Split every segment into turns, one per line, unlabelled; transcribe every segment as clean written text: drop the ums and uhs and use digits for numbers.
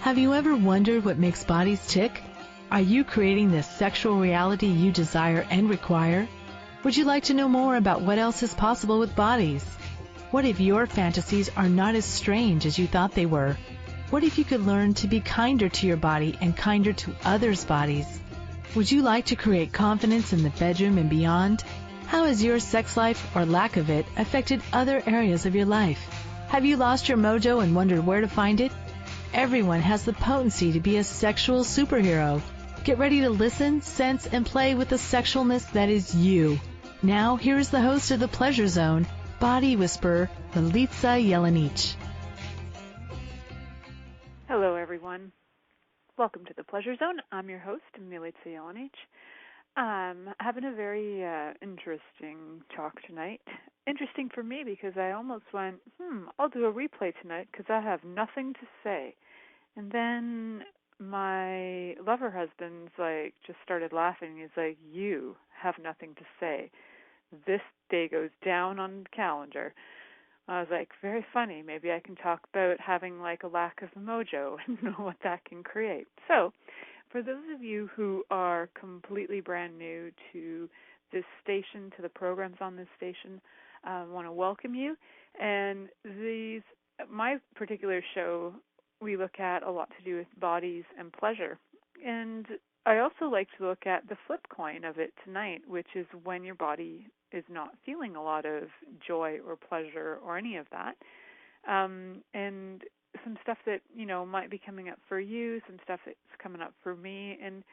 Have you ever wondered what makes bodies tick? Are you creating the sexual reality you desire and require? Would you like to know more about what else is possible with bodies? What if your fantasies are not as strange as you thought they were? What if you could learn to be kinder to your body and kinder to others' bodies? Would you like to create confidence in the bedroom and beyond? How has your sex life or lack of it affected other areas of your life? Have you lost your mojo and wondered where to find it? Everyone has the potency to be a sexual superhero. Get ready to listen, sense, and play with the sexualness that is you. Now, here is the host of The Pleasure Zone, Body Whisperer, Milica Jelenic.
Hello, everyone. Welcome to The Pleasure Zone. I'm your host, Milica Jelenic. Having a very interesting talk tonight. Interesting for me because I almost went, I'll do a replay tonight because I have nothing to say. And then my lover husband's just started laughing. He's like, you have nothing to say. This day goes down on the calendar. I was like, very funny. Maybe I can talk about having a lack of mojo and know what that can create. So, for those of you who are completely brand new to this station, to the programs on this station, I want to welcome you. And my particular show, we look at a lot to do with bodies and pleasure. And I also like to look at the flip coin of it tonight, which is when your body is not feeling a lot of joy or pleasure or any of that. And some stuff that, might be coming up for you, some stuff that's coming up for me, and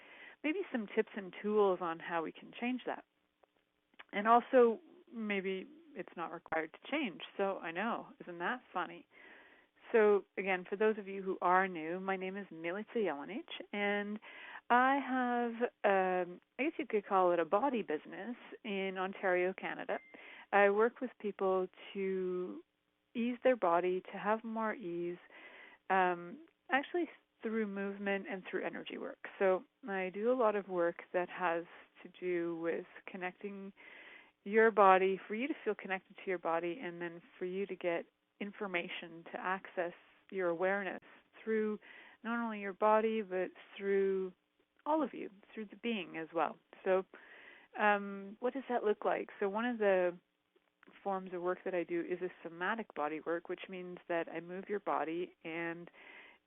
maybe some tips and tools on how we can change that. And also, maybe it's not required to change. So I know, isn't that funny? So again, for those of you who are new, my name is Milica Jelenic, and I have, I guess you could call it a body business in Ontario, Canada. I work with people to ease their body, to have more ease, actually through movement and through energy work. So I do a lot of work that has to do with connecting your body, for you to feel connected to your body, and then for you to get information to access your awareness through not only your body, but through all of you, through the being as well. So what does that look like? So one of the forms of work that I do is a somatic body work, which means that I move your body and,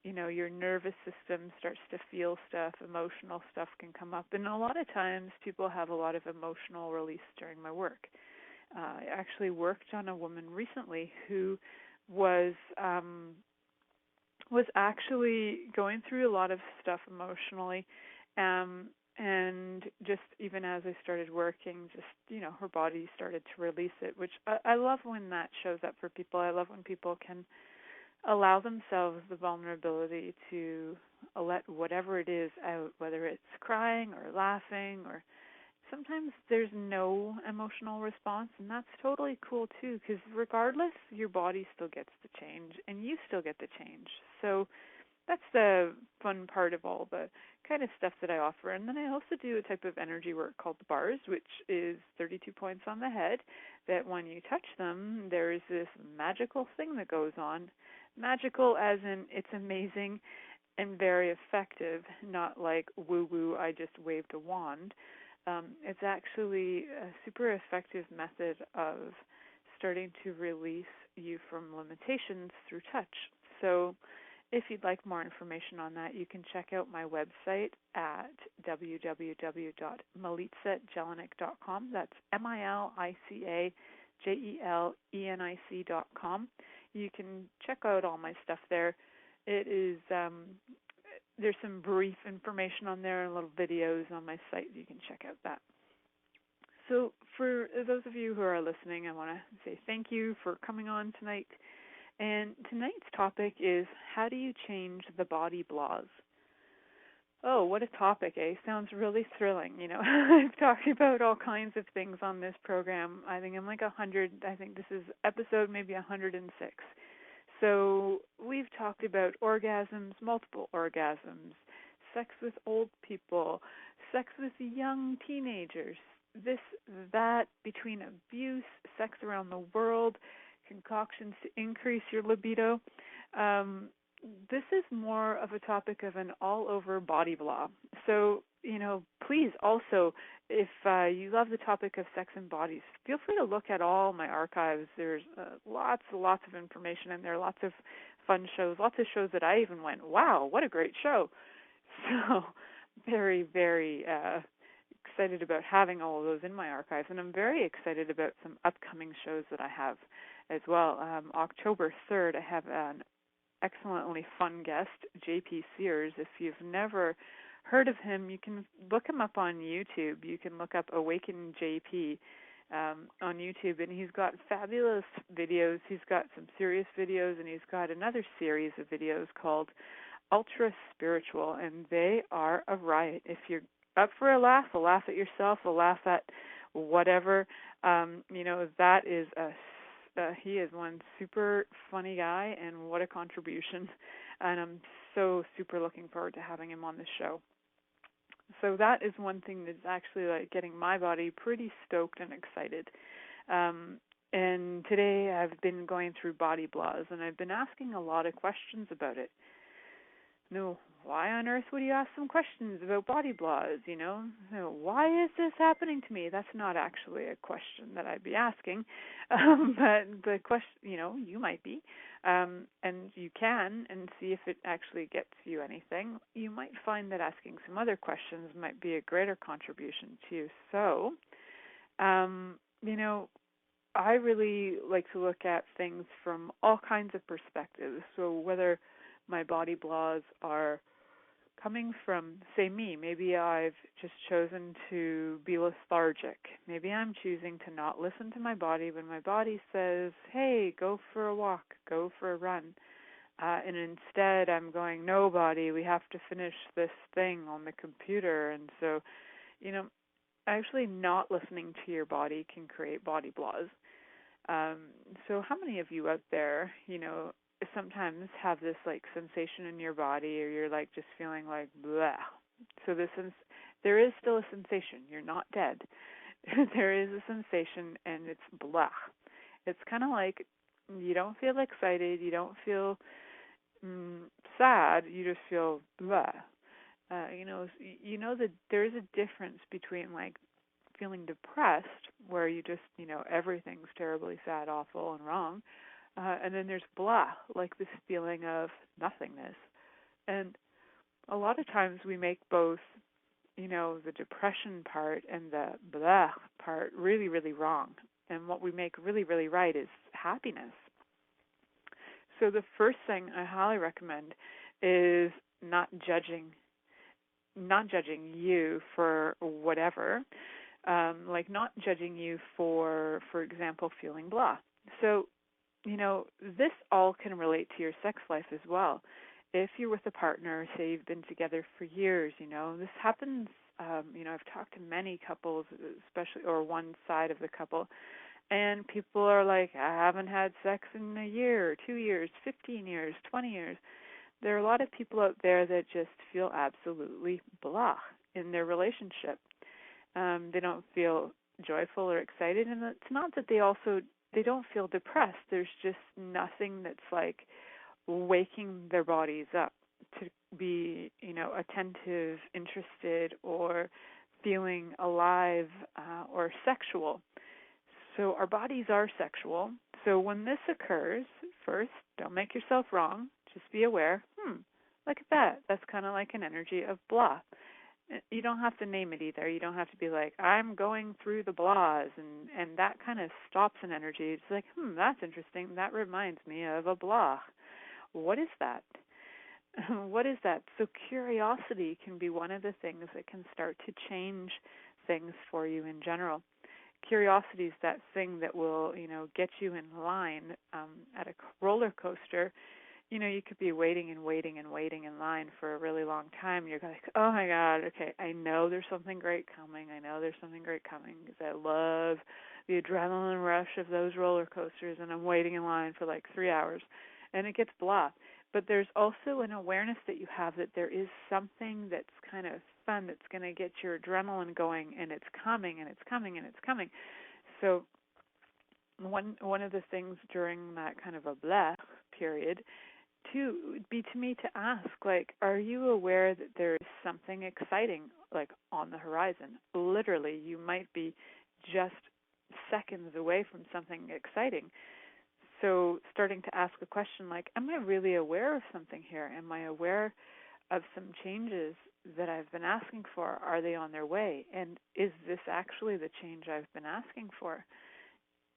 your nervous system starts to feel stuff, emotional stuff can come up. And a lot of times people have a lot of emotional release during my work. I actually worked on a woman recently who was actually going through a lot of stuff emotionally, and just even as I started working, her body started to release it, which I love when that shows up for people. I love when people can allow themselves the vulnerability to let whatever it is out, whether it's crying or laughing, or sometimes there's no emotional response, and that's totally cool too, because regardless, your body still gets to change, and you still get to change. So that's the fun part of all the kind of stuff that I offer. And then I also do a type of energy work called the bars, which is 32 points on the head, that when you touch them, there is this magical thing that goes on. Magical as in it's amazing and very effective, not like woo-woo, I just waved a wand. It's actually a super effective method of starting to release you from limitations through touch. So if you'd like more information on that, you can check out my website at www.milicajelenic.com. That's MILICAJELENIC.com. You can check out all my stuff there. It is there's some brief information on there and little videos on my site. You can check out that. So for those of you who are listening, I want to say thank you for coming on tonight. And tonight's topic is, how do you change the body blahs? Oh, what a topic, eh? Sounds really thrilling, I've talked about all kinds of things on this program. I think I'm 100. I think this is episode maybe 106. So we've talked about orgasms, multiple orgasms, sex with old people, sex with young teenagers, this, that, between abuse, sex around the world, concoctions to increase your libido. this is more of a topic of an all-over body blah. So, please also, if you love the topic of sex and bodies, feel free to look at all my archives. There's lots and lots of information in there, lots of fun shows, lots of shows that I even went, wow, what a great show. So, very, very excited about having all of those in my archives, and I'm very excited about some upcoming shows that I have as well. October 3rd, I have an excellently fun guest, JP Sears. If you've never heard of him, you can look him up on YouTube. You can look up Awaken JP on YouTube, and he's got fabulous videos. He's got some serious videos, and he's got another series of videos called Ultra Spiritual, and they are a riot. If you're up for a laugh at yourself, a laugh at whatever, that is he is one super funny guy, and what a contribution. And I'm so super looking forward to having him on the show. So that is one thing that's actually like getting my body pretty stoked and excited. And today I've been going through body blahs, and I've been asking a lot of questions about it. No, why on earth would you ask some questions about body blahs, Why is this happening to me? That's not actually a question that I'd be asking. But the question, you might be, and you can, and see if it actually gets you anything. You might find that asking some other questions might be a greater contribution to you. So, I really like to look at things from all kinds of perspectives. So whether my body blahs are coming from, say, me. Maybe I've just chosen to be lethargic. Maybe I'm choosing to not listen to my body when my body says, hey, go for a walk, go for a run. And instead I'm going, no, body, we have to finish this thing on the computer. And so, actually not listening to your body can create body blahs. So how many of you out there, sometimes have this like sensation in your body, or you're like just feeling like blah? So there is still a sensation. You're not dead. There is a sensation, and it's blah. It's kind of like you don't feel excited, you don't feel sad, you just feel blah. That there is a difference between like feeling depressed, where you just, everything's terribly sad, awful, and wrong. And then there's blah, like this feeling of nothingness. And a lot of times we make both, the depression part and the blah part really, really wrong. And what we make really, really right is happiness. So the first thing I highly recommend is not judging you for whatever, like not judging you for example, feeling blah. So, this all can relate to your sex life as well. If you're with a partner, say you've been together for years, this happens, I've talked to many couples, especially, or one side of the couple, and people are like, I haven't had sex in a year, 2 years, 15 years, 20 years. There are a lot of people out there that just feel absolutely blah in their relationship. They don't feel joyful or excited, and it's not that they don't feel depressed. There's just nothing that's like waking their bodies up to be, attentive, interested, or feeling alive or sexual. So our bodies are sexual. So when this occurs, first, don't make yourself wrong. Just be aware. Look at that. That's kind of like an energy of blah. You don't have to name it either. You don't have to be like, I'm going through the blahs, and that kind of stops an energy. It's like, that's interesting. That reminds me of a blah. What is that? What is that? So curiosity can be one of the things that can start to change things for you in general. Curiosity is that thing that will, get you in line at a roller coaster. You could be waiting in line for a really long time. You're like, oh my God, okay, I know there's something great coming. Because I love the adrenaline rush of those roller coasters, and I'm waiting in line for like 3 hours, and it gets blah. But there's also an awareness that you have that there is something that's kind of fun that's going to get your adrenaline going, and it's coming. So one of the things during that kind of a blah period too would be to me to ask, like, are you aware that there is something exciting, like, on the horizon? Literally, you might be just seconds away from something exciting. So starting to ask a question like, am I really aware of something here? Am I aware of some changes that I've been asking for? Are they on their way? And is this actually the change I've been asking for?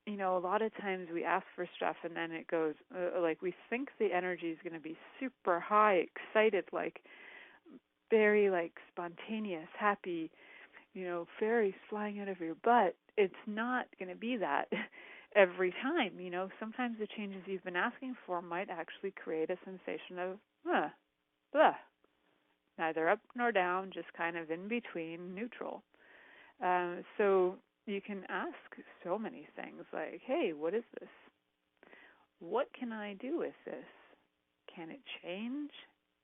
You know, a lot of times we ask for stuff and then it goes, like we think the energy is going to be super high, excited, like very like spontaneous, happy, you know, fairies flying out of your butt. It's not going to be that every time. You know, sometimes the changes you've been asking for might actually create a sensation of, blah, neither up nor down, just kind of in between, neutral. So you can ask so many things like, hey, what is this? What can I do with this? Can it change?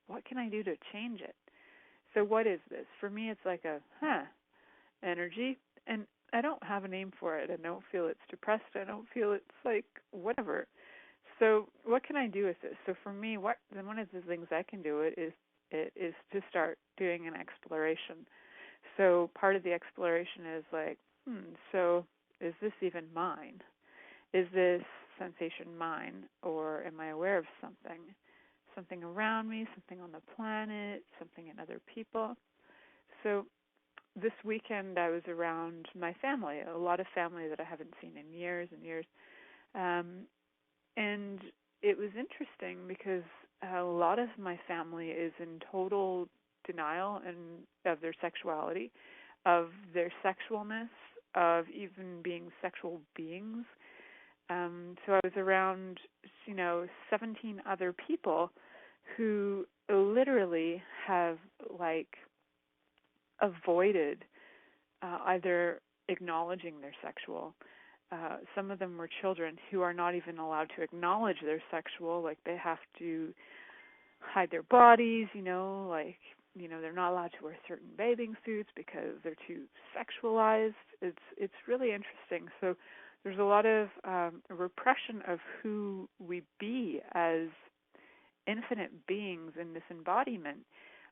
What can I do to change it? So what is this? For me, it's like a, energy, and I don't have a name for it. I don't feel it's depressed. I don't feel it's like whatever. So what can I do with this? So for me, one of the things I can do is to start doing an exploration. So part of the exploration is like, so is this even mine? Is this sensation mine, or am I aware of something? Something around me, something on the planet, something in other people. So this weekend I was around my family, a lot of family that I haven't seen in years and years. And it was interesting because a lot of my family is in total denial of their sexuality, of their sexualness, of even being sexual beings. So I was around, 17 other people who literally have like avoided either acknowledging their sexual. Some of them were children who are not even allowed to acknowledge their sexual, like they have to hide their bodies, they're not allowed to wear certain bathing suits because they're too sexualized. It's really interesting. So there's a lot of repression of who we be as infinite beings in this embodiment.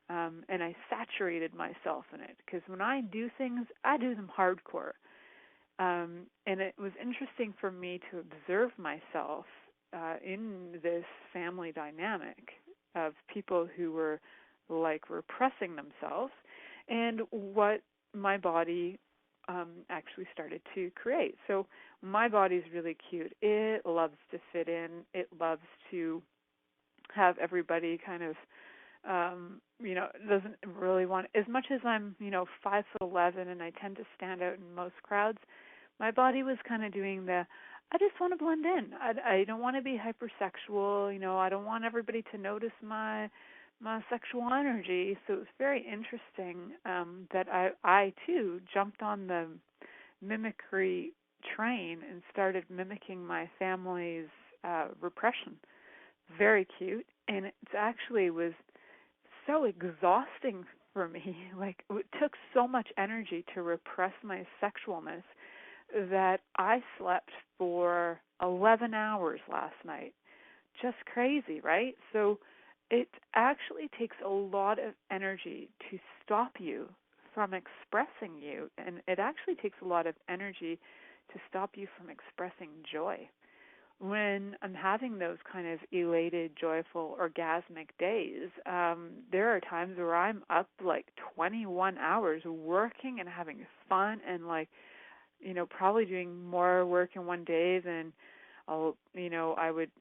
And I saturated myself in it because when I do things, I do them hardcore. And it was interesting for me to observe myself in this family dynamic of people who were like repressing themselves and what my body actually started to create. So my body's really cute. It loves to fit in. It loves to have everybody kind of doesn't really want, as much as I'm, 5'11" and I tend to stand out in most crowds, my body was kind of doing I just want to blend in. I don't want to be hypersexual, I don't want everybody to notice my sexual energy. So it was very interesting that I too jumped on the mimicry train and started mimicking my family's repression. Very cute, and it actually was so exhausting for me. Like, it took so much energy to repress my sexualness that I slept for 11 hours last night. Just crazy, right? So it actually takes a lot of energy to stop you from expressing you, and it actually takes a lot of energy to stop you from expressing joy. When I'm having those kind of elated, joyful, orgasmic days, there are times where I'm up like 21 hours working and having fun and probably doing more work in one day than I would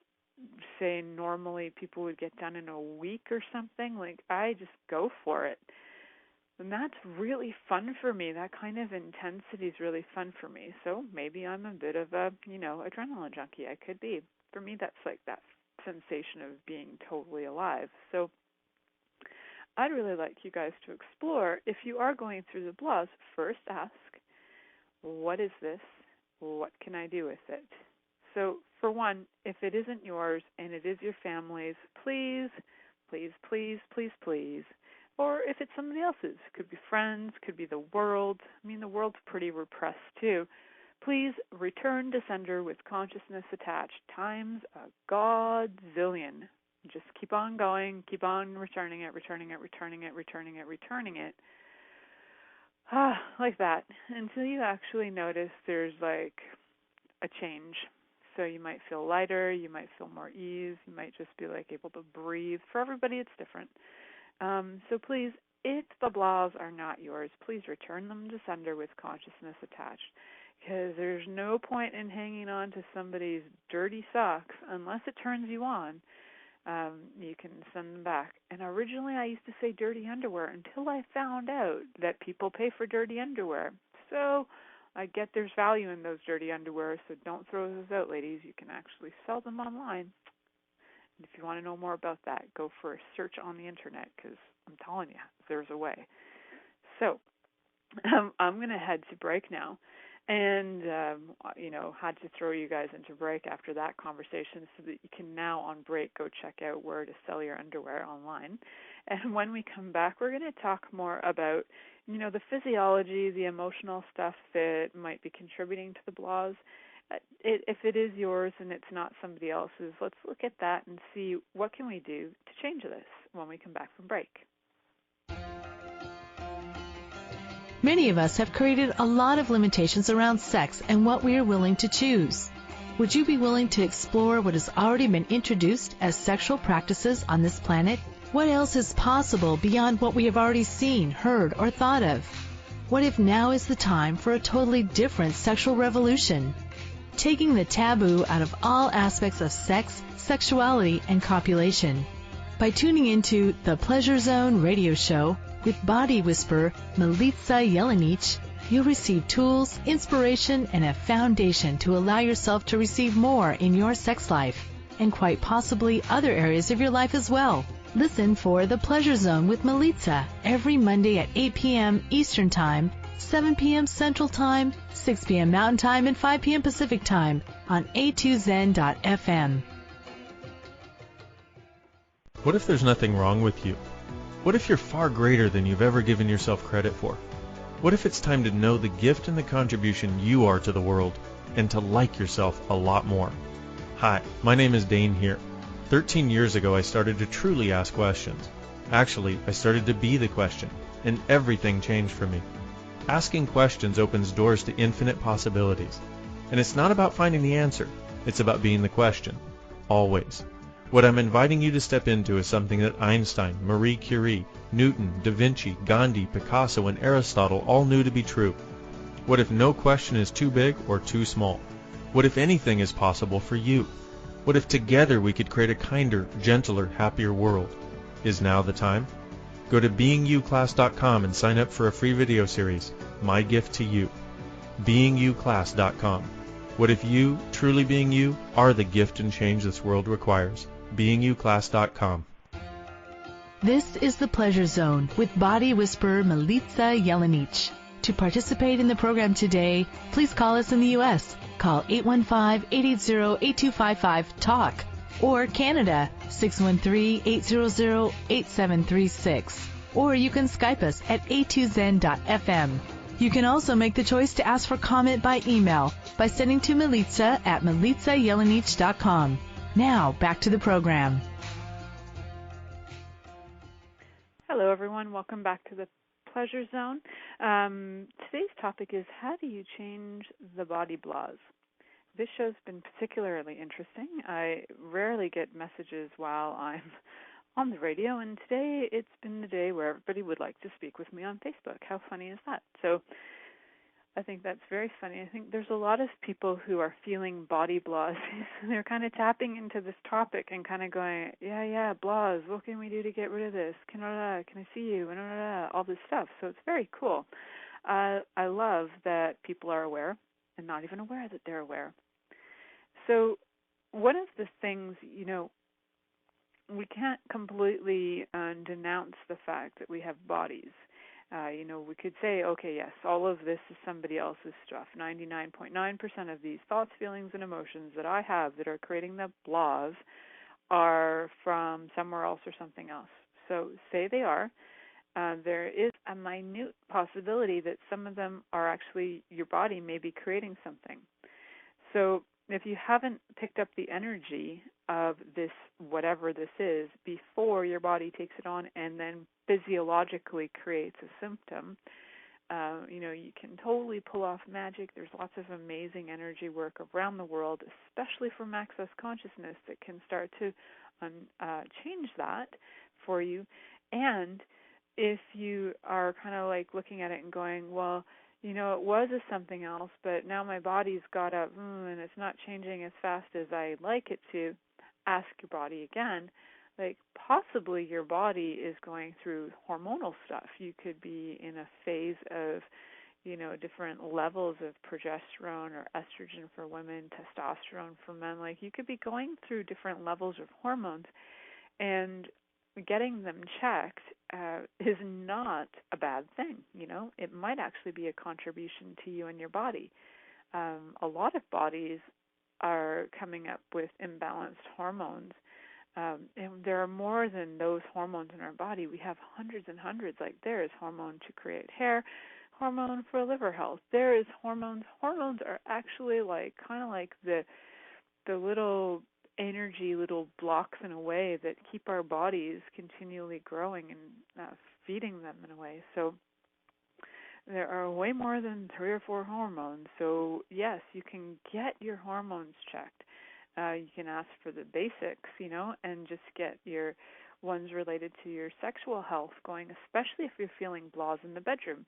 say normally people would get done in a week or something. Like, I just go for it. And that's really fun for me. That kind of intensity is really fun for me. So maybe I'm a bit of a, adrenaline junkie. I could be. For me, that's like that sensation of being totally alive. So I'd really like you guys to explore. If you are going through the blahs, first ask, what is this? What can I do with it? So for one, if it isn't yours and it is your family's, please, please, please, please, please. Or if it's somebody else's, could be friends, could be the world. I mean, the world's pretty repressed too. Please return to sender with consciousness attached times a godzillion. Just keep on going, keep on returning it, like that, until you actually notice there's like a change. So you might feel lighter, you might feel more ease, you might just be like able to breathe. For everybody, it's different. So please, if the blahs are not yours, please return them to sender with consciousness attached, because there's no point in hanging on to somebody's dirty socks unless it turns you on. You can send them back. And originally I used to say dirty underwear until I found out that people pay for dirty underwear. So I get there's value in those dirty underwear, so don't throw those out, ladies. You can actually sell them online. And if you want to know more about that, go for a search on the internet, because I'm telling you, there's a way. So I'm going to head to break now. And, had to throw you guys into break after that conversation so that you can now on break go check out where to sell your underwear online. And when we come back, we're going to talk more about, the physiology, the emotional stuff that might be contributing to the blahs. If it is yours and it's not somebody else's, let's look at that and see what can we do to change this when we come back from break.
Many of us have created a lot of limitations around sex and what we are willing to choose. Would you be willing to explore what has already been introduced as sexual practices on this planet? What else is possible beyond what we have already seen, heard, or thought of? What if now is the time for a totally different sexual revolution? Taking the taboo out of all aspects of sex, sexuality, and copulation. By tuning into the Pleasure Zone radio show with body whisperer Milica Jelenic, you'll receive tools, inspiration, and a foundation to allow yourself to receive more in your sex life, and quite possibly other areas of your life as well. Listen for The Pleasure Zone with Milica every Monday at 8 p.m. Eastern Time, 7 p.m. Central Time, 6 p.m. Mountain Time, and 5 p.m. Pacific Time on a2zen.fm.
What if there's nothing wrong with you? What if you're far greater than you've ever given yourself credit for? What if it's time to know the gift and the contribution you are to the world, and to like yourself a lot more? Hi, my name is Dane here. 13 years ago, I started to truly ask questions. Actually, I started to be the question, and everything changed for me. Asking questions opens doors to infinite possibilities. And it's not about finding the answer, it's about being the question. Always. What I'm inviting you to step into is something that Einstein, Marie Curie, Newton, Da Vinci, Gandhi, Picasso, and Aristotle all knew to be true. What if no question is too big or too small? What if anything is possible for you? What if together we could create a kinder, gentler, happier world? Is now the time? Go to beingyouclass.com and sign up for a free video series, My Gift to You. beingyouclass.com. What if you, truly being you, are the gift and change this world requires? beingyouclass.com.
This is the Pleasure Zone with body whisperer Milica Jelenic. To participate in the program today, please call us in the U.S. Call 815-880-8255-TALK or Canada 613-800-8736. Or you can Skype us at a2zen.fm. You can also make the choice to ask for comment by email by sending to Milica at milicajelenic.com. Now, back to the program.
Hello, everyone. Welcome back to the Pleasure Zone. Today's topic is, how do you change the body blahs? This show's been particularly interesting. I rarely get messages while I'm on the radio, and today it's been the day where everybody would like to speak with me on Facebook. How funny is that? So I think that's very funny. I think there's a lot of people who are feeling body blahs. They're kind of tapping into this topic and kind of going, yeah, blahs, what can we do to get rid of this? Can I see you? All this stuff. So it's very cool. I love that people are aware and not even aware that they're aware. So one of the things, we can't completely denounce the fact that we have bodies. We could say, okay, yes, all of this is somebody else's stuff. 99.9% of these thoughts, feelings, and emotions that I have that are creating the blahs are from somewhere else or something else. So say they are. There is a minute possibility that some of them are actually your body may be creating something. So if you haven't picked up the energy of this, whatever this is, before your body takes it on and then physiologically creates a symptom. You can totally pull off magic. There's lots of amazing energy work around the world, especially from Access Consciousness, that can start to change that for you. And if you are kind of like looking at it and going, well, it was a something else, but now my body's got up and it's not changing as fast as I'd like it to, ask your body again. Like, possibly your body is going through hormonal stuff. You could be in a phase of, different levels of progesterone or estrogen for women, testosterone for men. Like, you could be going through different levels of hormones, and getting them checked is not a bad thing. It might actually be a contribution to you and your body. A lot of bodies are coming up with imbalanced hormones. And there are more than those hormones in our body. We have hundreds and hundreds. Like, there is hormone to create hair, hormone for liver health. There is hormones. Hormones are actually kind of like the little energy, little blocks in a way that keep our bodies continually growing and feeding them in a way. So there are way more than 3 or 4 hormones. So yes, you can get your hormones checked. You can ask for the basics, and just get your ones related to your sexual health going, especially if you're feeling blahs in the bedroom.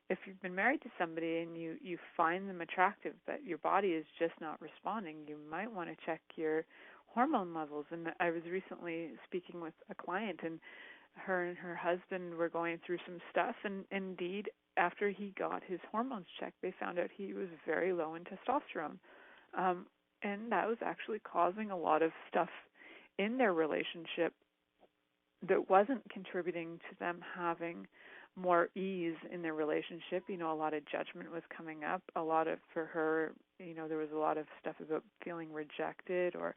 If you've been married to somebody and you find them attractive, but your body is just not responding, you might want to check your hormone levels. And I was recently speaking with a client, and her husband were going through some stuff, and indeed, after he got his hormones checked, they found out he was very low in testosterone. And that was actually causing a lot of stuff in their relationship that wasn't contributing to them having more ease in their relationship. A lot of judgment was coming up. For her, there was a lot of stuff about feeling rejected or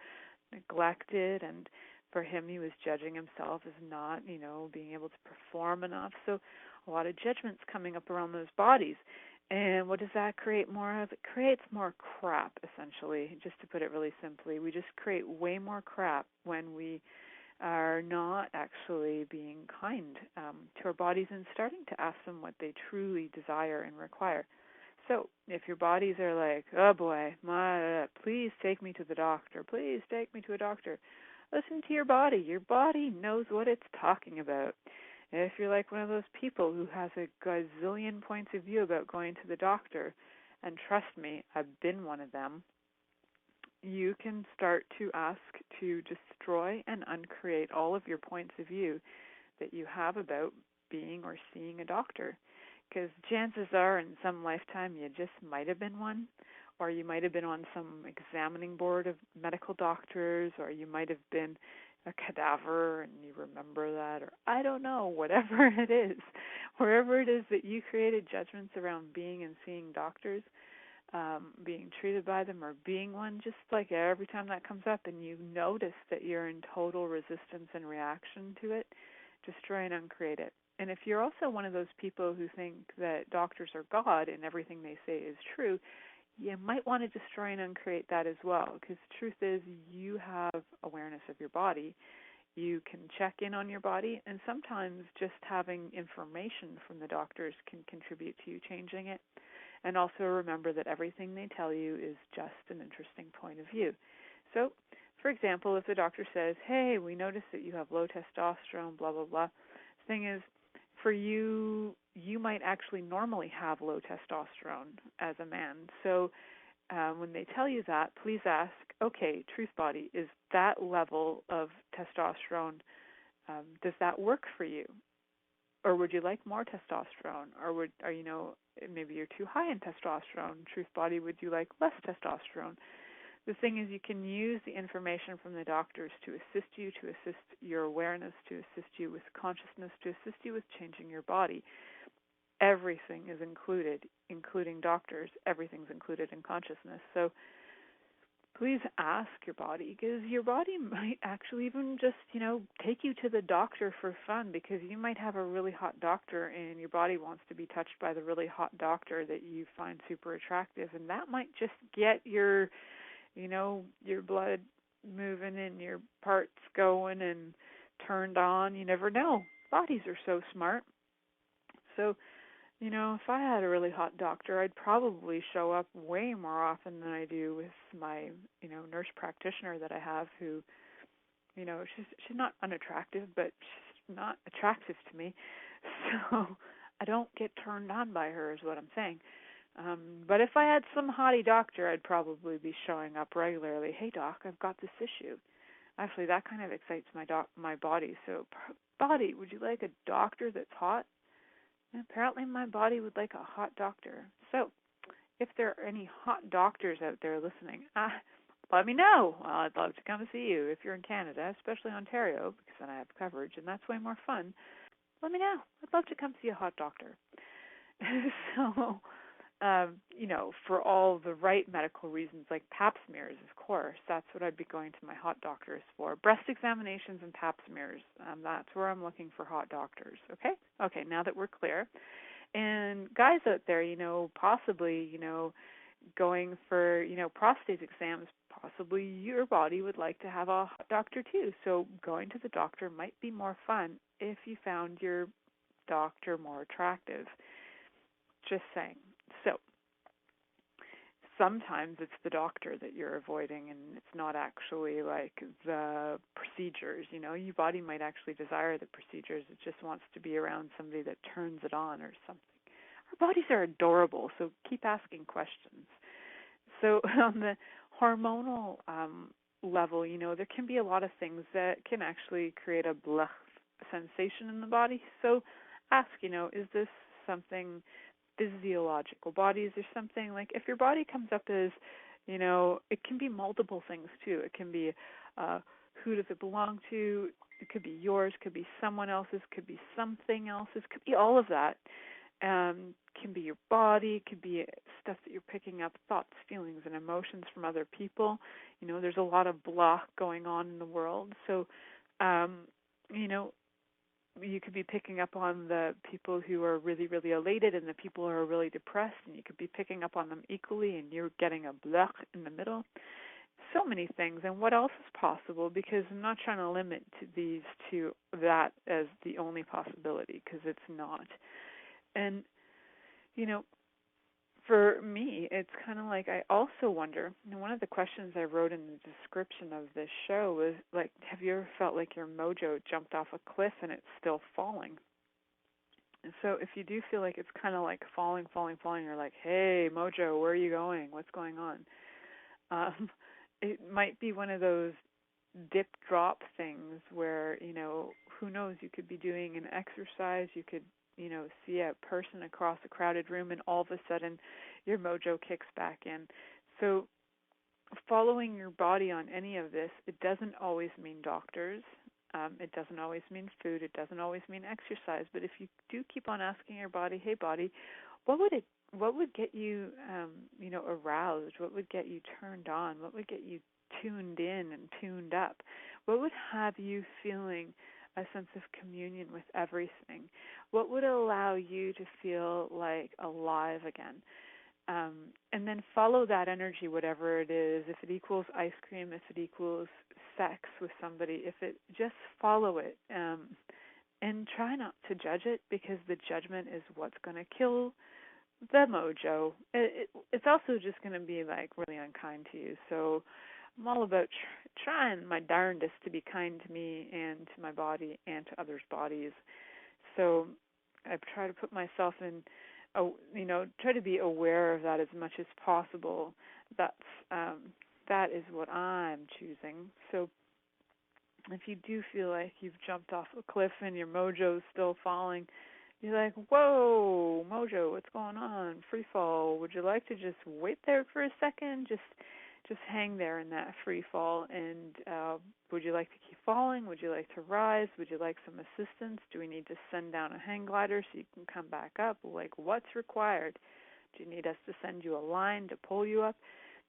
neglected. And for him, he was judging himself as not, being able to perform enough. So a lot of judgments coming up around those bodies. And what does that create more of? It creates more crap, essentially, just to put it really simply. We just create way more crap when we are not actually being kind to our bodies and starting to ask them what they truly desire and require. So if your bodies are like, oh boy, please take me to the doctor, please take me to a doctor, listen to your body. Your body knows what it's talking about. If you're like one of those people who has a gazillion points of view about going to the doctor, and trust me, I've been one of them, you can start to ask to destroy and uncreate all of your points of view that you have about being or seeing a doctor. Because chances are in some lifetime you just might have been one, or you might have been on some examining board of medical doctors, or you might have been a cadaver and you remember that, or I don't know, whatever it is, wherever it is that you created judgments around being and seeing doctors, being treated by them or being one, just like every time that comes up and you notice that you're in total resistance and reaction to it, destroy and uncreate it. And if you're also one of those people who think that doctors are God and everything they say is true, you might want to destroy and uncreate that as well, because the truth is you have awareness of your body. You can check in on your body, and sometimes just having information from the doctors can contribute to you changing it. And also remember that everything they tell you is just an interesting point of view. So, for example, if the doctor says, hey, we notice that you have low testosterone, blah, blah, blah, the thing is, for you, you might actually normally have low testosterone as a man. So when they tell you that, please ask, okay, truth body, is that level of testosterone, does that work for you? Or would you like more testosterone? Or maybe you're too high in testosterone. Truth body, would you like less testosterone? The thing is, you can use the information from the doctors to assist you, to assist your awareness, to assist you with consciousness, to assist you with changing your body. Everything is included, including doctors. Everything's included in consciousness. So please ask your body, because your body might actually even just, take you to the doctor for fun, because you might have a really hot doctor and your body wants to be touched by the really hot doctor that you find super attractive, and that might just get your blood moving and your parts going and turned on. You never know. Bodies are so smart. So, if I had a really hot doctor, I'd probably show up way more often than I do with my, nurse practitioner that I have who, she's not unattractive, but she's not attractive to me. So I don't get turned on by her is what I'm saying. But if I had some hottie doctor, I'd probably be showing up regularly. Hey, doc, I've got this issue. Actually, that kind of excites my body. So, body, would you like a doctor that's hot? And apparently my body would like a hot doctor. So, if there are any hot doctors out there listening, let me know. Well, I'd love to come see you if you're in Canada, especially Ontario, because then I have coverage, and that's way more fun. Let me know. I'd love to come see a hot doctor. So, for all the right medical reasons, like pap smears, of course, that's what I'd be going to my hot doctors for. Breast examinations and pap smears, that's where I'm looking for hot doctors, okay? Okay, now that we're clear. And guys out there, possibly, going for, prostate exams, possibly your body would like to have a hot doctor too. So going to the doctor might be more fun if you found your doctor more attractive. Just saying. So sometimes it's the doctor that you're avoiding, and it's not actually like the procedures. Your body might actually desire the procedures. It just wants to be around somebody that turns it on or something. Our bodies are adorable, so keep asking questions. So on the hormonal level, there can be a lot of things that can actually create a blech sensation in the body. So ask, is this something physiological? Bodies or something like if your body comes up as, it can be multiple things too. It can be who does it belong to? It could be yours, could be someone else's, could be something else's, could be all of that. Can be your body, could be stuff that you're picking up, thoughts, feelings, and emotions from other people. There's a lot of block going on in the world. So, you could be picking up on the people who are really, really elated and the people who are really depressed, and you could be picking up on them equally, and you're getting a block in the middle. So many things. And what else is possible? Because I'm not trying to limit these to that as the only possibility, because it's not. And, for me, it's kind of like I also wonder, one of the questions I wrote in the description of this show was, like, have you ever felt like your mojo jumped off a cliff and it's still falling? And so if you do feel like it's kind of like falling, you're like, hey, mojo, where are you going? What's going on? It might be one of those dip-drop things where, who knows, you could be doing an exercise, you could see a person across a crowded room, and all of a sudden your mojo kicks back in. So following your body on any of this, it doesn't always mean doctors. It doesn't always mean food. It doesn't always mean exercise. But if you do keep on asking your body, hey, body, what would get you, aroused? What would get you turned on? What would get you tuned in and tuned up? What would have you feeling a sense of communion with everything? What would allow you to feel like alive again? And then follow that energy, whatever it is. If it equals ice cream, if it equals sex with somebody, if it, just follow it. And try not to judge it, because the judgment is what's going to kill the mojo. It's also just going to be like really unkind to you. So I'm all about trying my darndest to be kind to me and to my body and to others' bodies. So I try to put myself in, try to be aware of that as much as possible. That is what I'm choosing. So if you do feel like you've jumped off a cliff and your mojo's still falling, you're like, whoa, mojo, what's going on? Free fall. Would you like to just wait there for a second? Just hang there in that free fall, and would you like to keep falling? Would you like to rise? Would you like some assistance? Do we need to send down a hang glider so you can come back up? Like, what's required? Do you need us to send you a line to pull you up?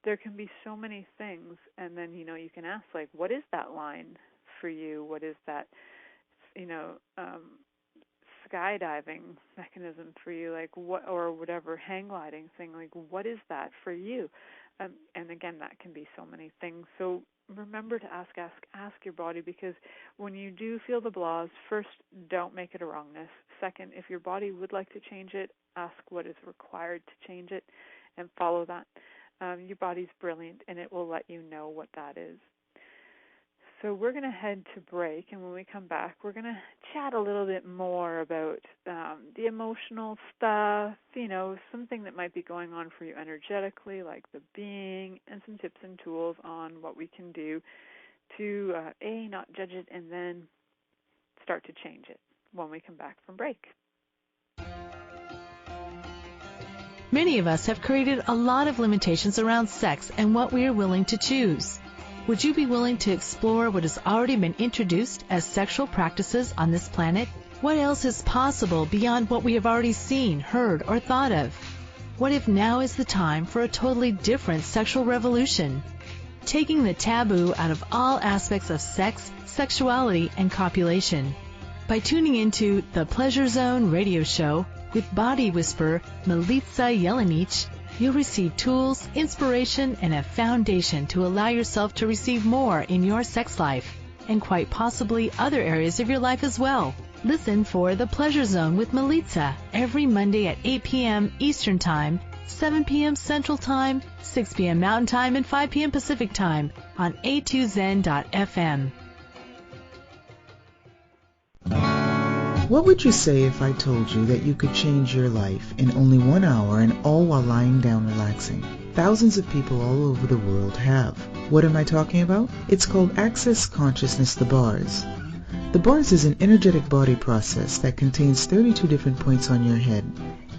There can be so many things, and then, you can ask, like, what is that line for you? What is that, skydiving mechanism for you? Like, what, or whatever hang gliding thing, like, what is that for you? And again, that can be so many things. So remember to ask your body, because when you do feel the blahs, first, don't make it a wrongness. Second, if your body would like to change it, ask what is required to change it and follow that. Your body's brilliant, and it will let you know what that is. So we're going to head to break, and when we come back, we're going to chat a little bit more about the emotional stuff, something that might be going on for you energetically, like the being, and some tips and tools on what we can do to, not judge it, and then start to change it when we come back from break.
Many of us have created a lot of limitations around sex and what we are willing to choose. Would you be willing to explore what has already been introduced as sexual practices on this planet? What else is possible beyond what we have already seen, heard, or thought of? What if now is the time for a totally different sexual revolution? Taking the taboo out of all aspects of sex, sexuality, and copulation. By tuning into the Pleasure Zone radio show with body whisperer Milica Jelenic, you'll receive tools, inspiration, and a foundation to allow yourself to receive more in your sex life, and quite possibly other areas of your life as well. Listen for The Pleasure Zone with Milica every Monday at 8 p.m. Eastern Time, 7 p.m. Central Time, 6 p.m. Mountain Time, and 5 p.m. Pacific Time on a2zen.fm.
What would you say if I told you that you could change your life in only 1 hour, and all while lying down relaxing? Thousands of people all over the world have. What am I talking about? It's called Access Consciousness, the bars. The bars is an energetic body process that contains 32 different points on your head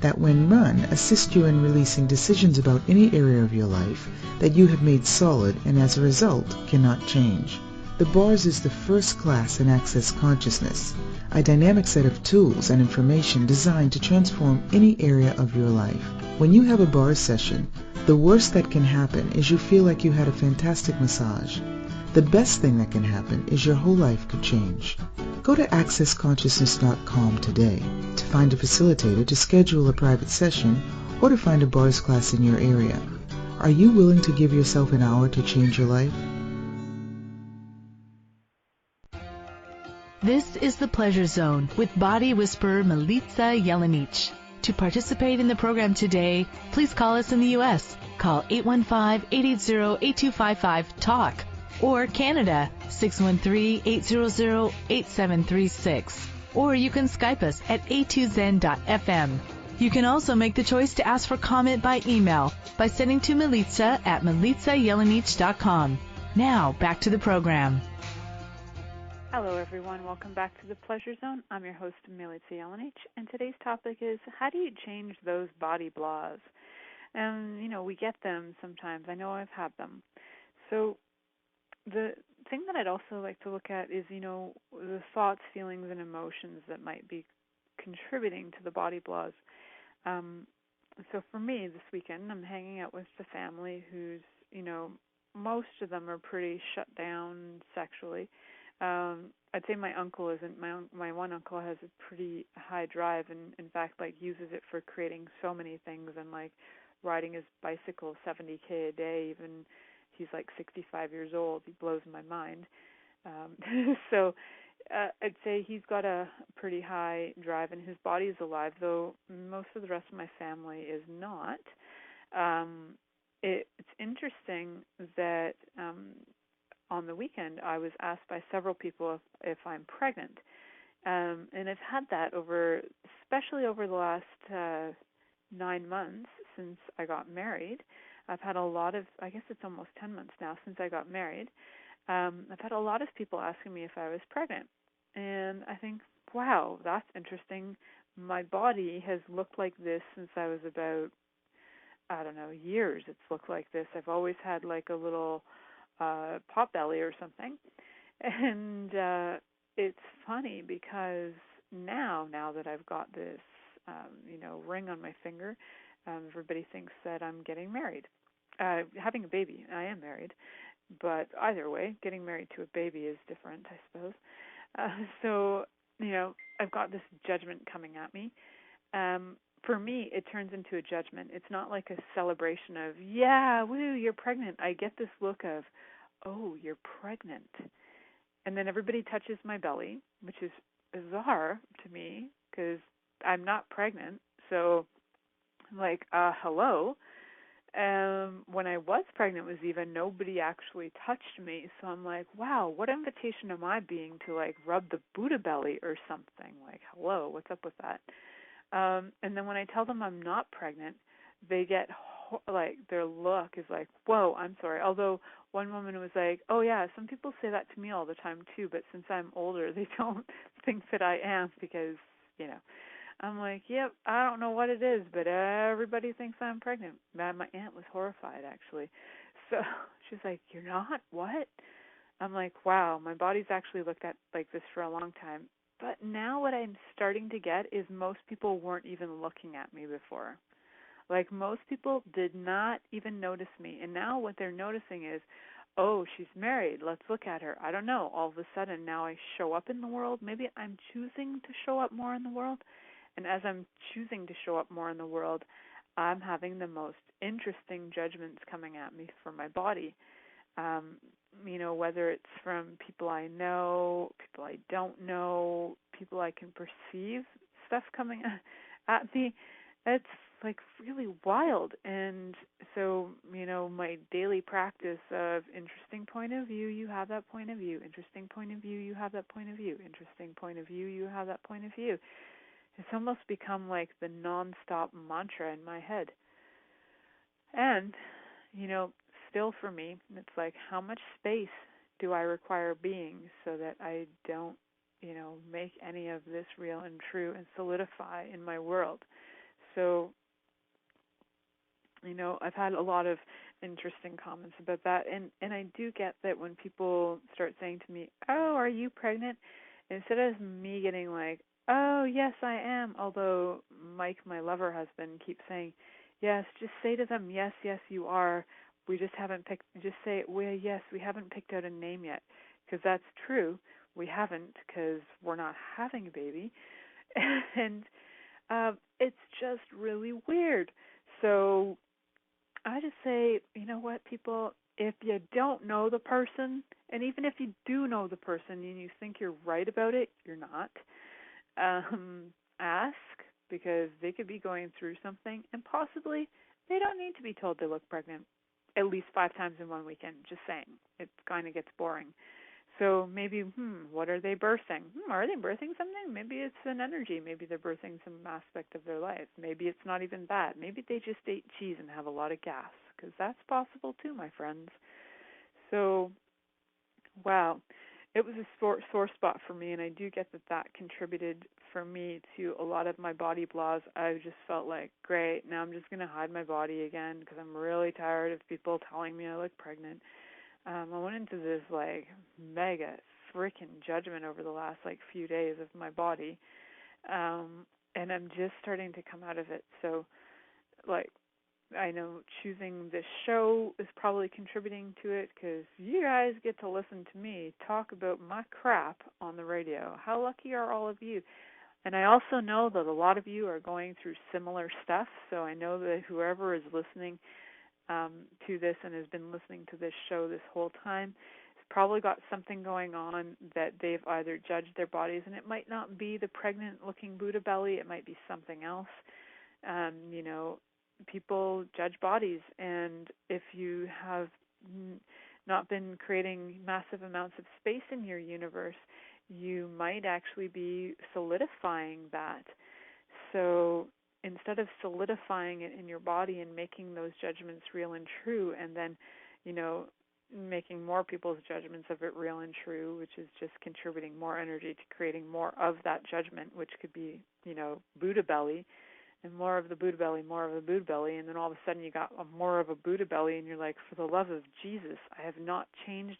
that, when run, assist you in releasing decisions about any area of your life that you have made solid and as a result cannot change. The bars is the first class in Access Consciousness, a dynamic set of tools and information designed to transform any area of your life. When you have a bars session, the worst that can happen is you feel like you had a fantastic massage. The best thing that can happen is your whole life could change. Go to accessconsciousness.com today to find a facilitator to schedule a private session or to find a bars class in your area. Are you willing to give yourself an hour to change your life?
This is the Pleasure Zone with body whisperer Milica Jelenic. To participate in the program today, please call us in the U.S. Call 815-880-8255-TALK or Canada 613-800-8736. Or you can Skype us at a2zen.fm. You can also make the choice to ask for comment by email by sending to Milica at milicajelenic.com. Now, back to the program.
Hello, everyone. Welcome back to the Pleasure Zone. I'm your host, Milica Jelenic, and today's topic is, how do you change those body blahs? And, we get them sometimes. I know I've had them. So the thing that I'd also like to look at is, the thoughts, feelings, and emotions that might be contributing to the body blahs. So for me, this weekend, I'm hanging out with the family who's, most of them are pretty shut down sexually. I'd say my uncle isn't. My one uncle has a pretty high drive, and in fact, uses it for creating so many things, and riding his bicycle 70K a day. Even he's 65 years old. He blows my mind. So I'd say he's got a pretty high drive, and his body is alive, though most of the rest of my family is not. It's interesting that on the weekend, I was asked by several people if I'm pregnant. And I've had that especially over the last 9 months since I got married. I've had a lot of, I guess it's almost 10 months now since I got married. I've had a lot of people asking me if I was pregnant. And I think, wow, that's interesting. My body has looked like this since I was about, years. It's looked like this. I've always had a little pot belly or something. And it's funny because now that I've got this, ring on my finger, everybody thinks that I'm getting married. Having a baby, I am married. But either way, getting married to a baby is different, I suppose. So, I've got this judgment coming at me. For me, it turns into a judgment. It's not like a celebration of, yeah, woo, you're pregnant. I get this look of, oh, you're pregnant. And then everybody touches my belly, which is bizarre to me because I'm not pregnant. So I'm like, hello. When I was pregnant with Eva, nobody actually touched me. So I'm like, wow, what invitation am I being to like rub the Buddha belly or something? Like, hello, what's up with that? And then when I tell them I'm not pregnant, they get like their look is like, whoa, I'm sorry. Although one woman was like, oh yeah, some people say that to me all the time too, but since I'm older, they don't think that I am because, you know. I'm like, yep, I don't know what it is, but everybody thinks I'm pregnant. My aunt was horrified, actually. So she's like, you're not? What? I'm like, wow, my body's actually looked at like this for a long time. But now what I'm starting to get is most people weren't even looking at me before. Like most people did not even notice me. And now what they're noticing is, oh, she's married. Let's look at her. I don't know. All of a sudden now I show up in the world. Maybe I'm choosing to show up more in the world. And as I'm choosing to show up more in the world, I'm having the most interesting judgments coming at me for my body. You know, whether it's from people I know, people I don't know, people I can perceive, stuff coming at me. It's like really wild. And so, you know, my daily practice of interesting point of view, you have that point of view. Interesting point of view, you have that point of view. Interesting point of view, you have that point of view. It's almost become like the nonstop mantra in my head. And, you know, still for me, it's like how much space do I require being so that I don't, you know, make any of this real and true and solidify in my world. So, you know, I've had a lot of interesting comments about that. And I do get that when people start saying to me, oh, are you pregnant? Instead of me getting like, oh, yes, I am. Although Mike, my lover husband, keeps saying, yes, just say to them, yes, yes, you are. We just haven't picked, just say, well, yes, we haven't picked out a name yet. Because that's true. We haven't because we're not having a baby. And it's just really weird. So I just say, you know what, people, if you don't know the person, and even if you do know the person and you think you're right about it, you're not. Ask, because they could be going through something, and possibly they don't need to be told they look pregnant at least 5 times in one weekend. Just saying. It kind of gets boring. So maybe, what are they birthing? Are they birthing something? Maybe it's an energy. Maybe they're birthing some aspect of their life. Maybe it's not even that. Maybe they just ate cheese and have a lot of gas, because that's possible too, my friends. So, wow. It was a sore spot for me, and I do get that contributed for me to a lot of my body blahs. I just felt like, great, now I'm just going to hide my body again because I'm really tired of people telling me I look pregnant. I went into this, like, mega freaking judgment over the last, like, few days of my body, and I'm just starting to come out of it. So, like, I know choosing this show is probably contributing to it because you guys get to listen to me talk about my crap on the radio. How lucky are all of you? And I also know that a lot of you are going through similar stuff, so I know that whoever is listening to this and has been listening to this show this whole time has probably got something going on that they've either judged their bodies, and it might not be the pregnant-looking Buddha belly, it might be something else. You know, people judge bodies, and if you have not been creating massive amounts of space in your universe, you might actually be solidifying that. So instead of solidifying it in your body and making those judgments real and true, and then, you know, making more people's judgments of it real and true, which is just contributing more energy to creating more of that judgment, which could be, you know, Buddha belly, and more of the Buddha belly, more of the Buddha belly, and then all of a sudden you got more of a Buddha belly, and you're like, for the love of Jesus, I have not changed,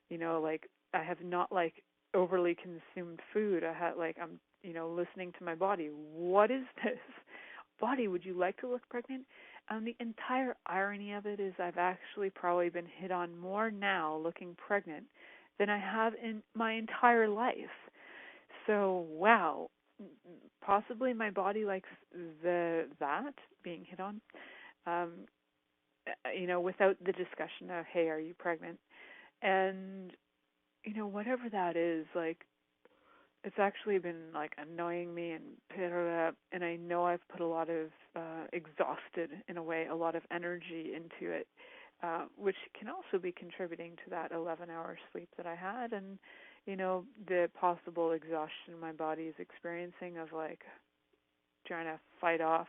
you know, like, I have not, like, overly consumed food. I had, like, I'm, you know, listening to my body. What is this? Body, would you like to look pregnant? The entire irony of it is I've actually probably been hit on more now looking pregnant than I have in my entire life. So, wow. Possibly my body likes that being hit on, you know, without the discussion of, hey, are you pregnant? And, whatever that is, like, it's actually been, like, annoying me and I know I've put a lot of, exhausted, in a way, a lot of energy into it, which can also be contributing to that 11-hour sleep that I had and, the possible exhaustion my body is experiencing of, like, trying to fight off,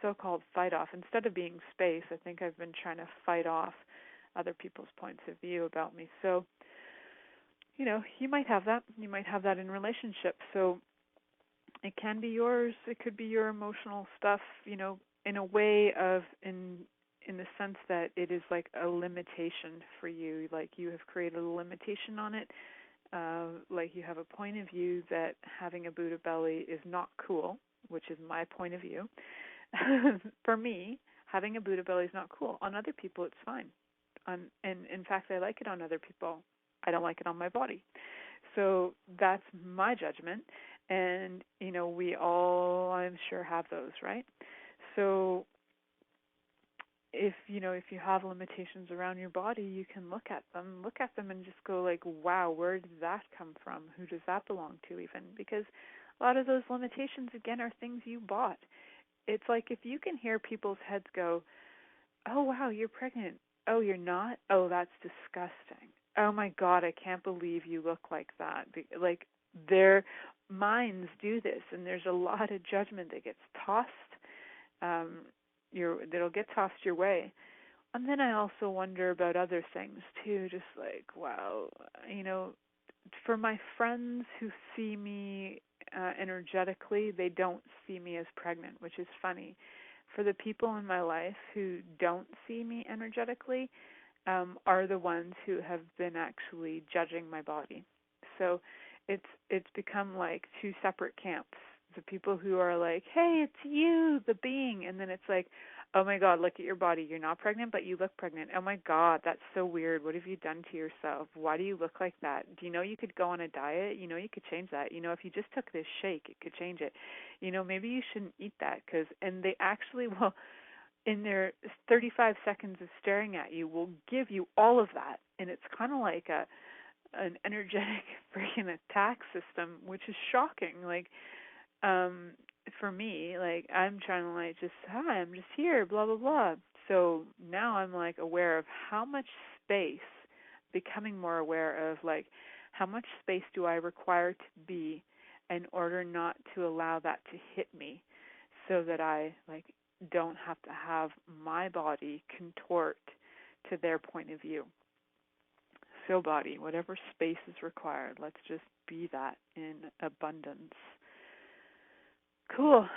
so-called fight off. Instead of being space, I think I've been trying to fight off other people's points of view about me. So, you might have that. You might have that in relationships. So it can be yours. It could be your emotional stuff, in a way of, in the sense that it is like a limitation for you. Like you have created a limitation on it. Like you have a point of view that having a Buddha belly is not cool, which is my point of view. For me, having a Buddha belly is not cool. On other people, it's fine. And in fact, I like it on other people. I don't like it on my body. So that's my judgment. And, we all, I'm sure, have those, right? So if you have limitations around your body, you can look at them and just go like, wow, where did that come from? Who does that belong to even? Because a lot of those limitations, again, are things you bought. It's like if you can hear people's heads go, oh, wow, you're pregnant. Oh, you're not? Oh, that's disgusting. Oh, my God, I can't believe you look like that. Like, their minds do this, and there's a lot of judgment that gets tossed. That'll get tossed your way. And then I also wonder about other things, too, just like, wow, for my friends who see me energetically, they don't see me as pregnant, which is funny. For the people in my life who don't see me energetically, are the ones who have been actually judging my body. So it's become like two separate camps. The people who are like, hey, it's you, the being, and then it's like, oh my God, look at your body. You're not pregnant, but you look pregnant. Oh my God, that's so weird. What have you done to yourself? Why do you look like that? Do you know you could go on a diet? You could change that. If you just took this shake, it could change it. Maybe you shouldn't eat that and they actually will, in their 35 seconds of staring at you, will give you all of that. And it's kind of like an energetic freaking attack system, which is shocking. Like, for me, like, I'm trying to like just, hi, I'm just here, blah, blah, blah. So now I'm like aware of how much space, becoming more aware of like how much space do I require to be in order not to allow that to hit me, so that I like don't have to have my body contort to their point of view. So body, whatever space is required, let's just be that in abundance. Cool.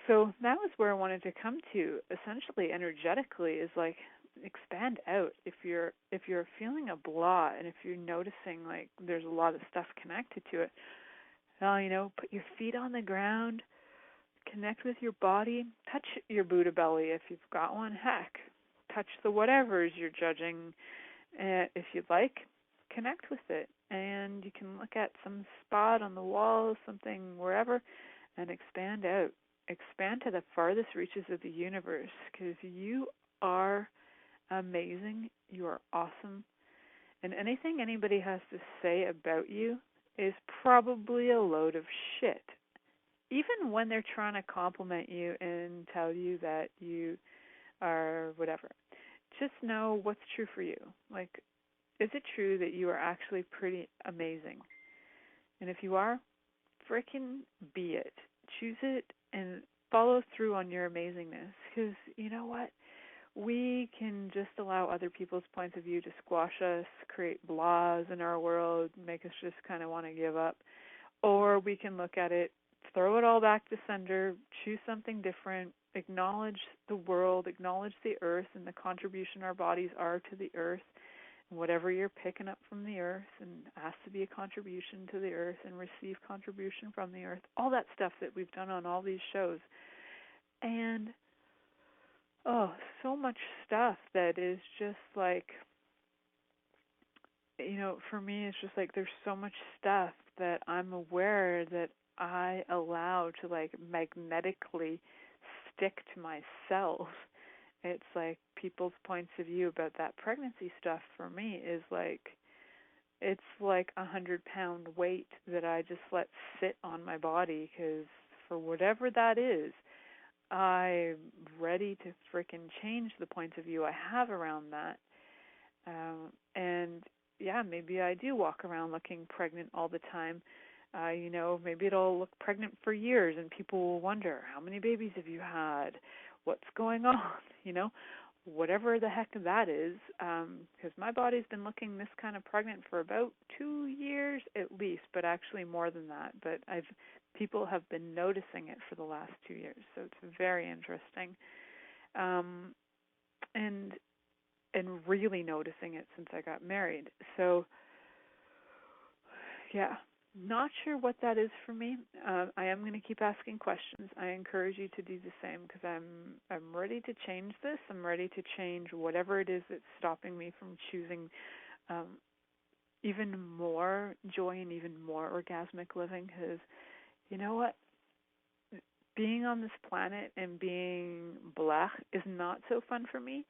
So that was where I wanted to come to. Essentially, energetically, is like expand out. If you're feeling a blah, and if you're noticing like there's a lot of stuff connected to it, well, put your feet on the ground, connect with your body, touch your Buddha belly if you've got one. Heck, touch the whatevers you're judging, if you'd like. Connect with it, and you can look at some spot on the wall, something wherever, and expand out. Expand to the farthest reaches of the universe, because you are amazing. You are awesome. And anything anybody has to say about you is probably a load of shit. Even when they're trying to compliment you and tell you that you are whatever, just know what's true for you. Like, is it true that you are actually pretty amazing? And if you are, frickin' be it. Choose it and follow through on your amazingness. Because you know what? We can just allow other people's points of view to squash us, create blahs in our world, make us just kind of want to give up. Or we can look at it, throw it all back to sender, choose something different, acknowledge the world, acknowledge the earth and the contribution our bodies are to the earth. Whatever you're picking up from the earth and ask to be a contribution to the earth and receive contribution from the earth, all that stuff that we've done on all these shows. And, so much stuff that is just like, for me, it's just like there's so much stuff that I'm aware that I allow to like magnetically stick to myself. It's like people's points of view about that pregnancy stuff for me is like, it's like 100-pound weight that I just let sit on my body, because for whatever that is, I'm ready to frickin' change the points of view I have around that. And yeah, maybe I do walk around looking pregnant all the time. Maybe it'll look pregnant for years, and people will wonder, how many babies have you had? What's going on? Whatever the heck that is, because my body's been looking this kind of pregnant for about 2 years at least, but actually more than that. But people have been noticing it for the last 2 years, so it's very interesting, and really noticing it since I got married. So yeah. Not sure what that is for me. I am going to keep asking questions. I encourage you to do the same, because I'm ready to change this. I'm ready to change whatever it is that's stopping me from choosing even more joy and even more orgasmic living. Because you know what? Being on this planet and being blah is not so fun for me.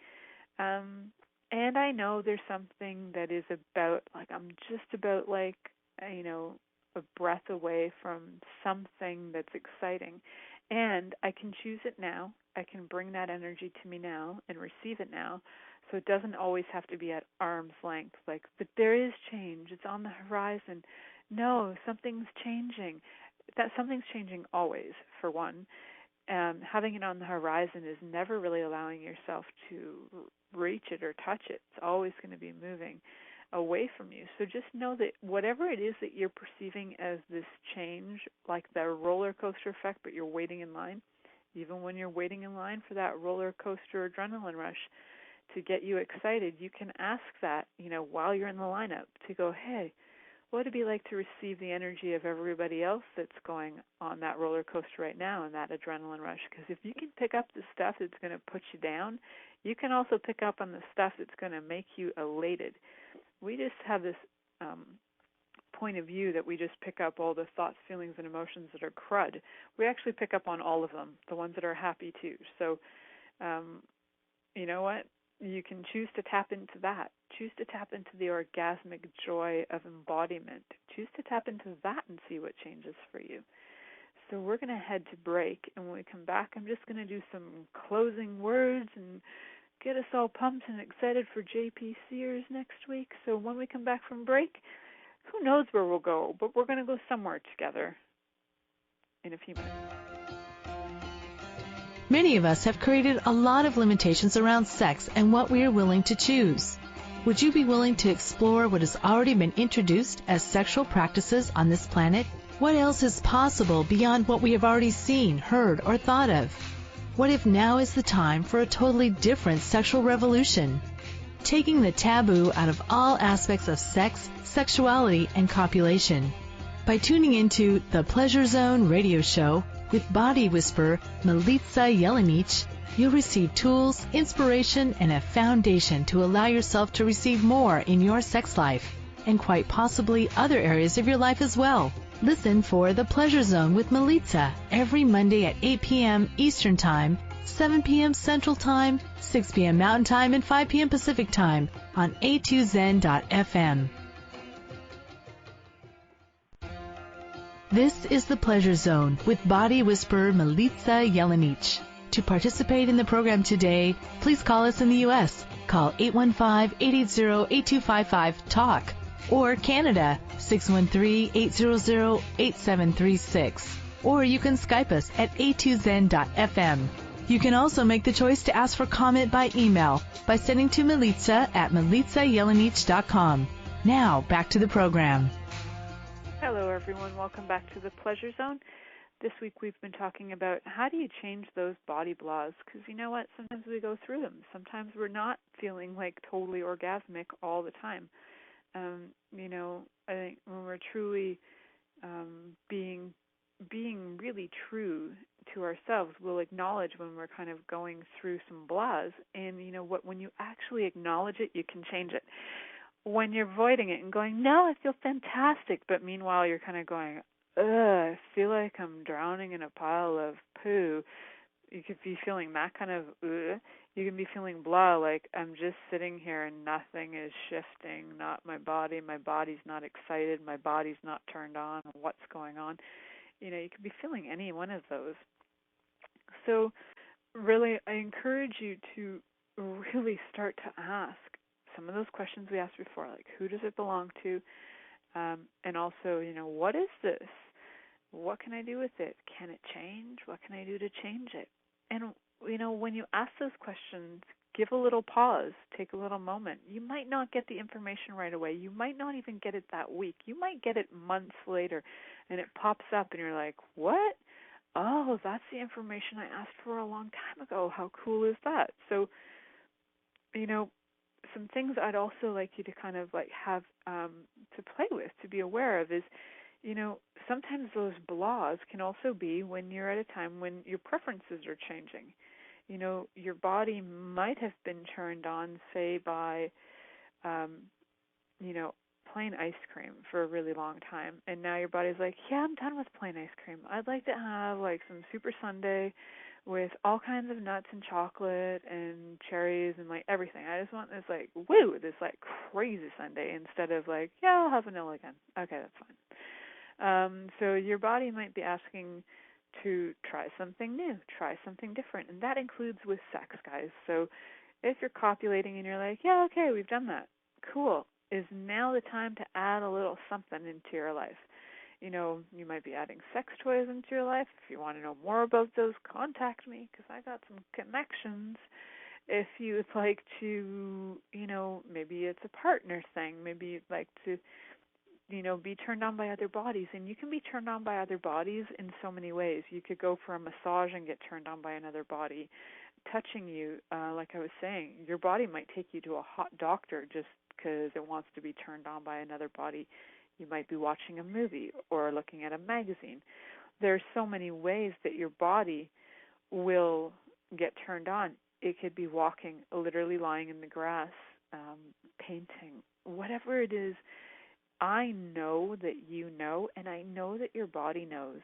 And I know there's something that is about, I'm just about a breath away from something that's exciting. And I can choose it now. I can bring that energy to me now and receive it now. So it doesn't always have to be at arm's length. But there is change. It's on the horizon. No, something's changing. That something's changing always, for one. Having it on the horizon is never really allowing yourself to reach it or touch it. It's always going to be moving away from you. So just know that whatever it is that you're perceiving as this change, like the roller coaster effect, but you're waiting in line, even when you're waiting in line for that roller coaster adrenaline rush to get you excited, you can ask that, while you're in the lineup, to go, hey, what would it be like to receive the energy of everybody else that's going on that roller coaster right now and that adrenaline rush? Because if you can pick up the stuff that's going to put you down, you can also pick up on the stuff that's going to make you elated. We just have this point of view that we just pick up all the thoughts, feelings, and emotions that are crud. We actually pick up on all of them, the ones that are happy too. So, you know what? You can choose to tap into that. Choose to tap into the orgasmic joy of embodiment. Choose to tap into that and see what changes for you. So we're going to head to break, and when we come back, I'm just going to do some closing words and get us all pumped and excited for JP Sears next week. So when we come back from break, who knows where we'll go, but we're going to go somewhere together in a few minutes.
Many of us have created a lot of limitations around sex and what we are willing to choose. Would you be willing to explore what has already been introduced as sexual practices on this planet? What else is possible beyond what we have already seen, heard, or thought of? What if now is the time for a totally different sexual revolution? Taking the taboo out of all aspects of sex, sexuality, and copulation. By tuning into the Pleasure Zone radio show with body whisperer Milica Jelenic, you'll receive tools, inspiration, and a foundation to allow yourself to receive more in your sex life, and quite possibly other areas of your life as well. Listen for The Pleasure Zone with Milica every Monday at 8 p.m. Eastern Time, 7 p.m. Central Time, 6 p.m. Mountain Time, and 5 p.m. Pacific Time on a2zen.fm. This is The Pleasure Zone with body whisperer Milica Jelenic. To participate in the program today, please call us in the U.S. Call 815-880-8255-TALK. Or Canada, 613-800-8736. Or you can Skype us at a2zen.fm. You can also make the choice to ask for comment by email by sending to Milica at milicajelenic.com. Now, back to the program.
Hello, everyone. Welcome back to the Pleasure Zone. This week we've been talking about how do you change those body blahs, because you know what? Sometimes we go through them. Sometimes we're not feeling like totally orgasmic all the time. I think when we're truly being really true to ourselves, we'll acknowledge when we're kind of going through some blahs. And you know what? When you actually acknowledge it, you can change it. When you're avoiding it and going, no, I feel fantastic, but meanwhile you're kind of going, ugh, I feel like I'm drowning in a pile of poo. You could be feeling that kind of, You can be feeling blah, like I'm just sitting here and nothing is shifting, not my body's not excited, my body's not turned on, what's going on. You could be feeling any one of those. So really, I encourage you to really start to ask some of those questions we asked before, like who does it belong to? And also, what is this? What can I do with it? Can it change? What can I do to change it? And, when you ask those questions, give a little pause, take a little moment. You might not get the information right away. You might not even get it that week. You might get it months later, and it pops up, and you're like, what? Oh, that's the information I asked for a long time ago. How cool is that? So, some things I'd also like you to kind of have to play with, to be aware of is, sometimes those blahs can also be when you're at a time when your preferences are changing. Your body might have been turned on, say, by, plain ice cream for a really long time. And now your body's like, yeah, I'm done with plain ice cream. I'd like to have some super sundae with all kinds of nuts and chocolate and cherries and everything. I just want this this crazy sundae instead of yeah, I'll have vanilla again. Okay, that's fine. So your body might be asking to try something new, try something different, and that includes with sex, guys. So if you're copulating and you're like, yeah, okay, we've done that, cool, is now the time to add a little something into your life. You might be adding sex toys into your life. If you want to know more about those, contact me, because I got some connections. If you'd like to, maybe it's a partner thing. Maybe you'd like to, be turned on by other bodies. And you can be turned on by other bodies in so many ways. You could go for a massage and get turned on by another body. Touching you, like I was saying, your body might take you to a hot doctor just because it wants to be turned on by another body. You might be watching a movie or looking at a magazine. There's so many ways that your body will get turned on. It could be walking, literally lying in the grass, painting, whatever it is. I know that you know, and I know that your body knows.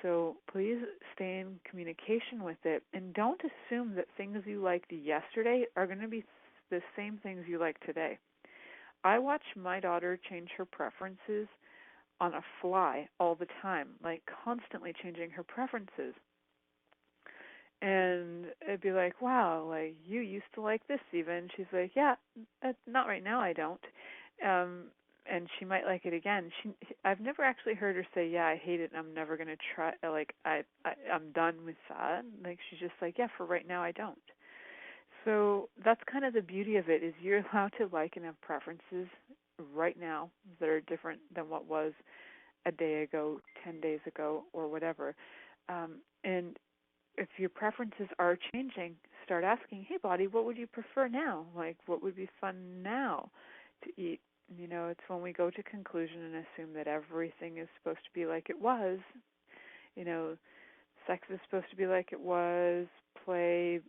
So please stay in communication with it, and don't assume that things you liked yesterday are going to be the same things you like today. I watch my daughter change her preferences on a fly all the time, constantly changing her preferences. And it'd be like, wow, you used to like this even. She's like, yeah, not right now, I don't. And she might like it again. I've never actually heard her say, yeah, I hate it, and I'm never going to try, I'm done with that. She's just like, yeah, for right now, I don't. So that's kind of the beauty of it, is you're allowed to like and have preferences right now that are different than what was a day ago, 10 days ago, or whatever. And if your preferences are changing, start asking, hey, body, what would you prefer now? What would be fun now to eat? It's when we go to conclusion and assume that everything is supposed to be like it was. Sex is supposed to be like it was. Play,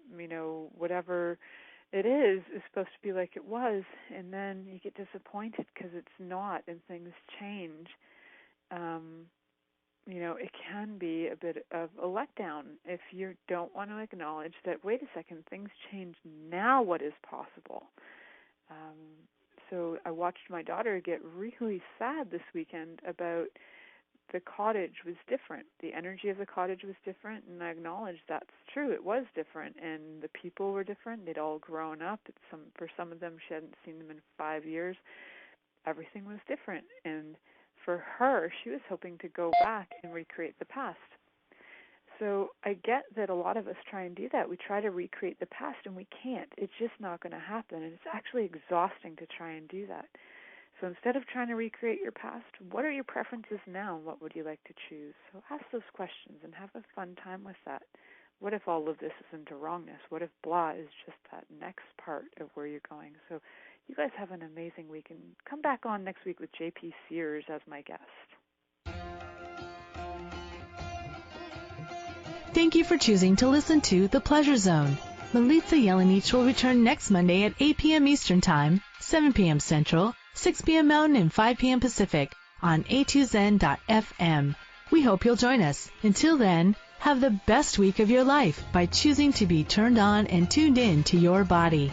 whatever it is supposed to be like it was. And then you get disappointed because it's not, and things change. It can be a bit of a letdown if you don't want to acknowledge that, wait a second, things change now, what is possible? So I watched my daughter get really sad this weekend about the cottage was different. The energy of the cottage was different, and I acknowledged that's true. It was different, and the people were different. They'd all grown up. For some of them, she hadn't seen them in 5 years. Everything was different, and for her, she was hoping to go back and recreate the past. So I get that a lot of us try and do that. We try to recreate the past, and we can't. It's just not going to happen, and it's actually exhausting to try and do that. So instead of trying to recreate your past, what are your preferences now, and what would you like to choose? So ask those questions and have a fun time with that. What if all of this isn't a wrongness? What if blah is just that next part of where you're going? So you guys have an amazing week, and come back on next week with J.P. Sears as my guest.
Thank you for choosing to listen to The Pleasure Zone. Milica Jelenic will return next Monday at 8 p.m. Eastern Time, 7 p.m. Central, 6 p.m. Mountain, and 5 p.m. Pacific on A2Zen.fm. We hope you'll join us. Until then, Have the best week of your life by choosing to be turned on and tuned in to your body.